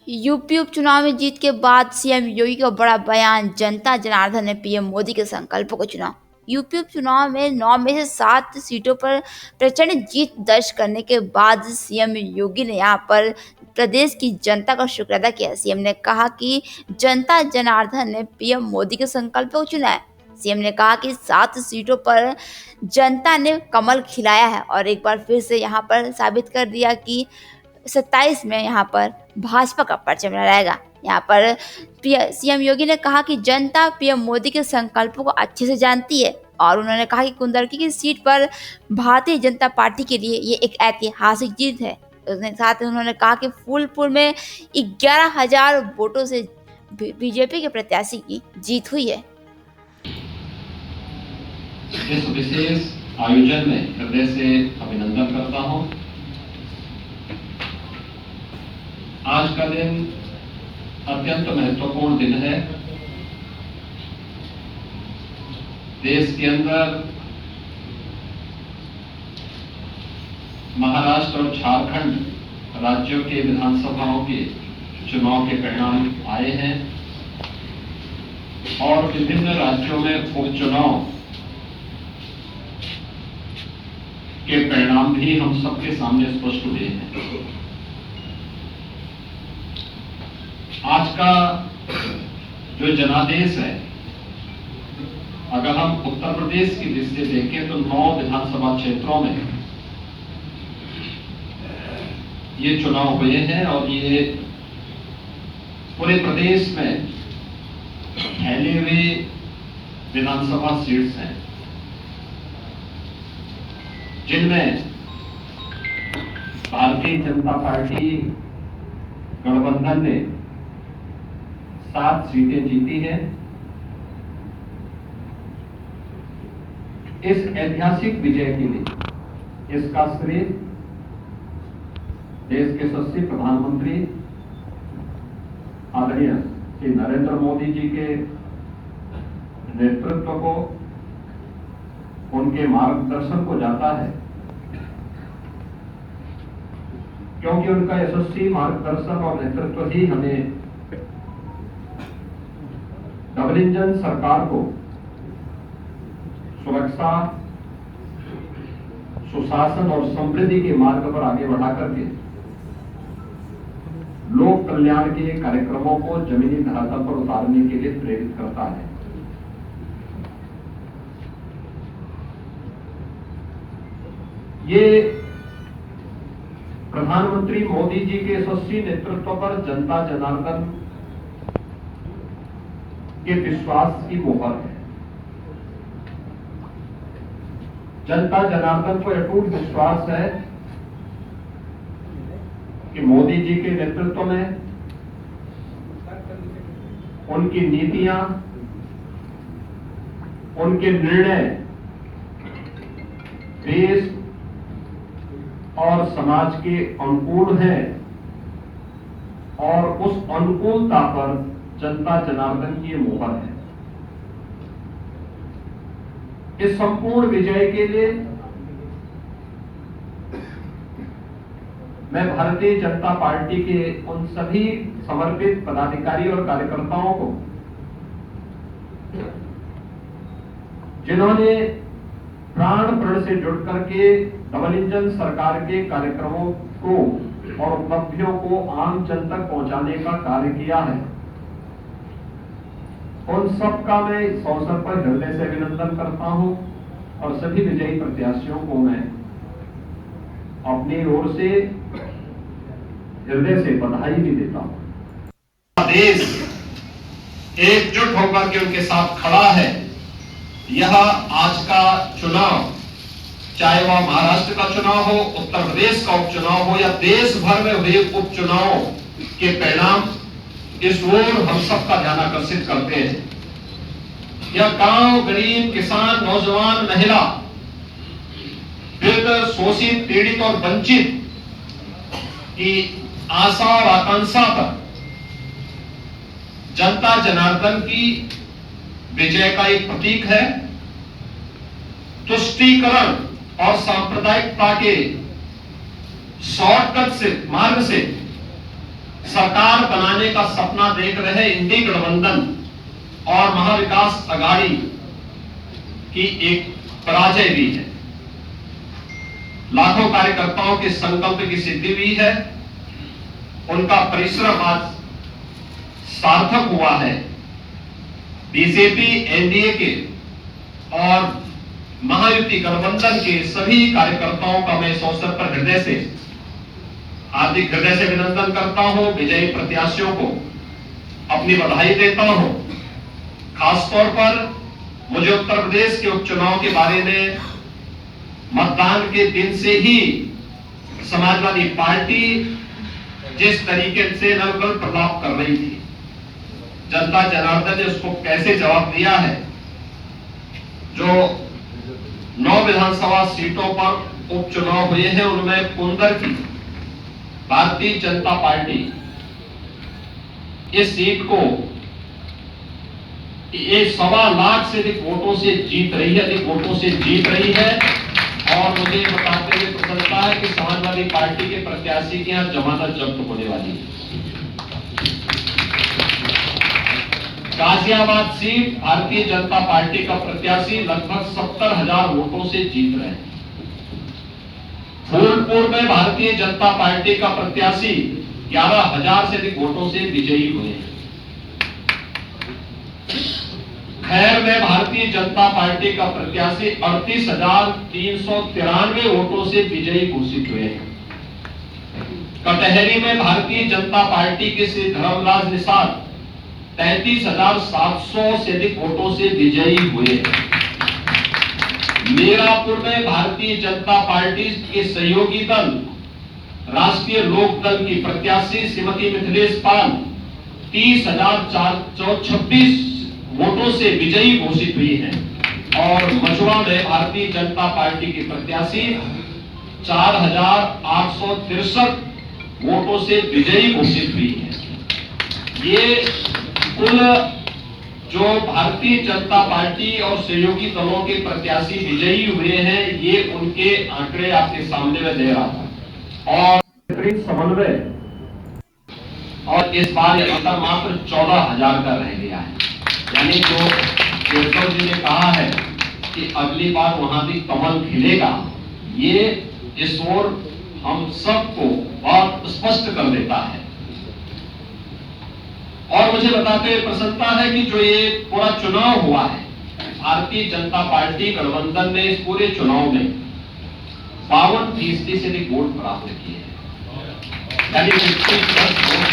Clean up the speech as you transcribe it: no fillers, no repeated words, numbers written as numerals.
UP उपचुनाव में जीत के बाद सीएम योगी का बड़ा बयान, जनता जनार्दन ने पीएम मोदी के संकल्पों को चुना। यूपी उपचुनाव में 9 में से 7 सीटों पर प्रचंड जीत दर्ज करने के बाद सीएम योगी ने यहां पर प्रदेश की जनता का शुक्र अदा किया। सीएम ने कहा कि जनता जनार्दन ने पीएम मोदी के संकल्पों को चुना है। सीएम ने कहा कि 7 सीटों पर जनता ने कमल खिलाया है और एक बार फिर से यहाँ पर साबित कर दिया कि 27 में यहाँ पर भाजपा का परचम लहराएगा। यहाँ पर सीएम योगी ने कहा कि जनता पीएम मोदी के संकल्पों को अच्छे से जानती है और उन्होंने कहा कि कुंदरकी की सीट पर भारतीय जनता पार्टी के लिए ये एक ऐतिहासिक जीत है। उसने साथ ही उन्होंने कहा कि फूलपुर में 11,000 वोटों से बीजेपी के प्रत्याशी की जीत हुई है। इस विशेष आयोजन में हृदय से अभिनंदन करता हूं। आज का दिन अत्यंत महत्वपूर्ण दिन है। देश के अंदर महाराष्ट्र और झारखंड राज्यों के विधानसभाओं के चुनाव के परिणाम आए हैं और विभिन्न राज्यों में उपचुनाव के परिणाम भी हम सबके सामने स्पष्ट हुए हैं। आज का जो जनादेश है, अगर हम उत्तर प्रदेश की दृष्टि से देखें तो 9 विधानसभा क्षेत्रों में ये चुनाव हुए हैं और ये पूरे प्रदेश में फैले हुए विधानसभा सीट्स हैं, जिनमें भारतीय जनता पार्टी गठबंधन ने 7 सीटें जीती हैं। इस ऐतिहासिक विजय के लिए इसका श्रेय देश के यशस्वी प्रधानमंत्री आदरणीय श्री नरेंद्र मोदी जी के नेतृत्व को, उनके मार्गदर्शन को जाता है, क्योंकि उनका यशस्वी मार्गदर्शन और नेतृत्व ही हमें डबल इंजन सरकार को सुरक्षा, सुशासन और समृद्धि के मार्ग पर आगे बढ़ा करके लोक कल्याण के कार्यक्रमों को जमीनी धरातल पर उतारने के लिए प्रेरित करता है। ये प्रधानमंत्री मोदी जी के यशस्वी नेतृत्व पर जनता जनार्दन के विश्वास की मोहर है। जनता जनार्दन को अटूट विश्वास है कि मोदी जी के नेतृत्व में उनकी नीतियां, उनके निर्णय देश और समाज के अनुकूल हैं और उस अनुकूलता पर जनता जनार्दन की मोहर है। इस संपूर्ण विजय के लिए मैं भारतीय जनता पार्टी के उन सभी समर्पित पदाधिकारी और कार्यकर्ताओं को, जिन्होंने प्राण प्रण से जुड़ करके डबल इंजन सरकार के कार्यक्रमों को और उपलब्धियों को आम जन तक पहुंचाने का कार्य किया है, उन सबका मैं इस अवसर पर हृदय से अभिनंदन करता हूं और सभी विजयी प्रत्याशियों को मैं अपनी ओर से हृदय से बधाई भी देता हूं। देश एकजुट होकर के उनके साथ खड़ा है। यह आज का चुनाव, चाहे वह महाराष्ट्र का चुनाव हो, उत्तर प्रदेश का उपचुनाव हो या देश भर में हुए उपचुनावों के परिणाम इस ओर हम सबका ध्यान आकर्षित करते हैं। यह गांव, गरीब, किसान, नौजवान, महिला, वृद्ध, शोषित, पीड़ित और वंचित की आशा और आकांक्षा पर जनता जनार्दन की विजय का एक प्रतीक है। तुष्टीकरण और सांप्रदायिकता के शॉर्टकट से मार्ग से सरकार बनाने का सपना देख रहे इंडी गठबंधन और महाविकास आघाड़ी की एक पराजय भी है। लाखों कार्यकर्ताओं के संकल्प की सिद्धि हुई है, उनका परिश्रम आज सार्थक हुआ है। बीजेपी, एनडीए के और महायुति गठबंधन के सभी कार्यकर्ताओं का मैं इस अवसर पर हार्दिक हृदय से अभिनंदन करता हूं। विजयी प्रत्याशियों को अपनी बधाई देता हूं। खासतौर पर मुझे उत्तर प्रदेश के उपचुनाव के बारे में मतदान के दिन से ही समाजवादी पार्टी जिस तरीके से नवकल्प प्रलाप कर रही थी, जनता जनार्दन ने उसको कैसे जवाब दिया है। जो 9 विधानसभा सीटों पर उपचुनाव हुए हैं उनमें कुंदर की भारतीय जनता पार्टी इस सीट को 1.25 लाख से अधिक वोटों से जीत रही है। और मुझे बताते हुए प्रसन्नता है कि समाजवादी पार्टी के प्रत्याशी की यहां जमानत जब्त होने वाली है। गाजियाबाद सीट भारतीय जनता पार्टी का प्रत्याशी लगभग 70,000 वोटों से जीत रहे हैं। फूलपुर में भारतीय जनता पार्टी का प्रत्याशी 11,000 से अधिक वोटों से विजयी हुए हैं। खैर में भारतीय जनता पार्टी का प्रत्याशी 38,393 वोटों से विजयी घोषित हुए हैं। कटहरी में भारतीय जनता पार्टी के श्री धर्मराज निषाद 33,700 से अधिक वोटों से विजयी हुए हैं। मीरापुर में भारतीय जनता पार्टी के सहयोगी दल राष्ट्रीय लोक दल की प्रत्याशी श्रीमती मिथिलेश पाल 30,426 वोटों से विजयी घोषित हुई है। और मछुआ में भारतीय जनता पार्टी की प्रत्याशी 4,863 वोटों से विजयी घोषित हुई है। ये कुल जो भारतीय जनता पार्टी और सहयोगी दलों के प्रत्याशी विजयी हुए हैं, ये उनके आंकड़े आपके सामने में दे रहा था। और समन्वय और इस बार यह अंतर मात्र 14,000 का रह गया है। यानी जो केशव जी ने कहा है कि अगली बार वहां भी कमल खिलेगा, ये इस ओर हम सबको बहुत स्पष्ट कर देता है। और मुझे बताते हुए प्रसन्नता है कि जो ये पूरा चुनाव हुआ है, भारतीय जनता पार्टी गठबंधन ने इस पूरे चुनाव में 52% से अधिक वोट प्राप्त किए हैं। यानी 50+ वोट